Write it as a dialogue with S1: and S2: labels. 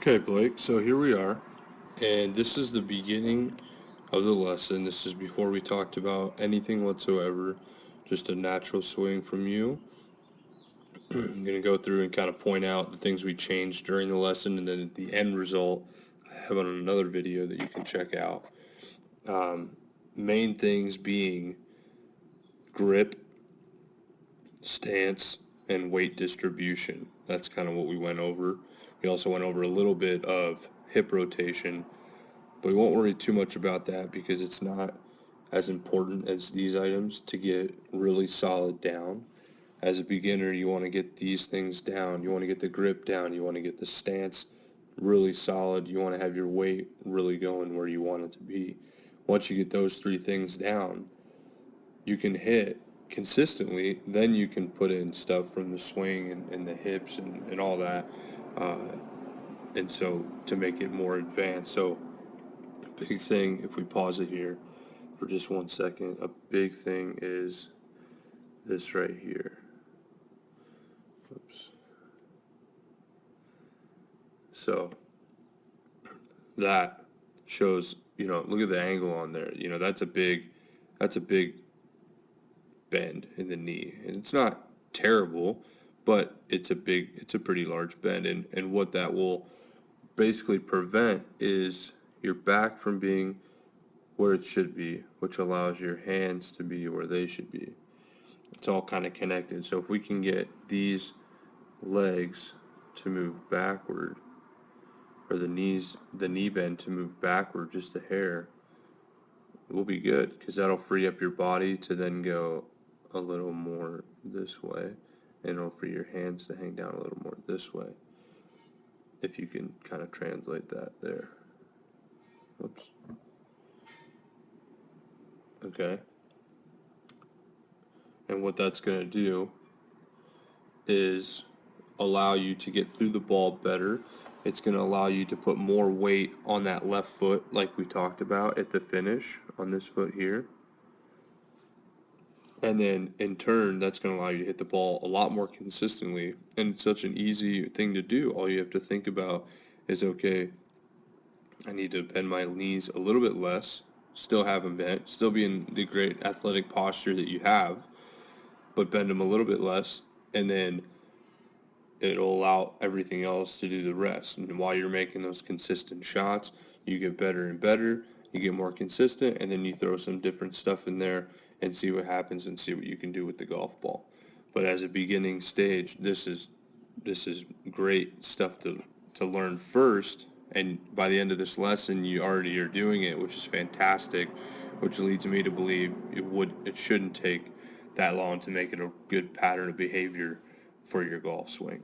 S1: Okay, Blake, so here we are, and this is the beginning of the lesson. This is before we talked about anything whatsoever, just a natural swing from you. I'm going to go through and kind of point out the things we changed during the lesson, and then the end result I have on another video that you can check out. Main things being grip, stance, and weight distribution. That's kind of what we went over. We also went over a little bit of hip rotation, but we won't worry too much about that because it's not as important as these items to get really solid down. As a beginner, you want to get these things down. You want to get the grip down. You want to get the stance really solid. You want to have your weight really going where you want it to be. Once you get those three things down, you can hit consistently. Then you can put in stuff from the swing and the hips and all that. Uh, and so to make it more advanced. So big thing, if we pause it here for just 1 second, a big thing is this right here. Oops. So that shows, look at the angle on there. That's a big bend in the knee. And it's not terrible, but it's a pretty large bend. And what that will basically prevent is your back from being where it should be, which allows your hands to be where they should be. It's all kind of connected. So if we can get these legs to move backward, or the knee bend to move backward just a hair, we'll be good, because that'll free up your body to then go a little more this way, and it'll free your hands to hang down a little more this way, if you can kind of translate that there. Oops. Okay. And what that's going to do is allow you to get through the ball better. It's going to allow you to put more weight on that left foot, like we talked about at the finish on this foot here. And then in turn, that's going to allow you to hit the ball a lot more consistently. And it's such an easy thing to do. All you have to think about is, okay, I need to bend my knees a little bit less, still have them bent, still be in the great athletic posture that you have, but bend them a little bit less, and then it'll allow everything else to do the rest. And while you're making those consistent shots, you get better and better, you get more consistent, and then you throw some different stuff in there and see what happens and see what you can do with the golf ball. But as a beginning stage, this is great stuff to learn first, and by the end of this lesson you already are doing it, which is fantastic, which leads me to believe it shouldn't take that long to make it a good pattern of behavior for your golf swing.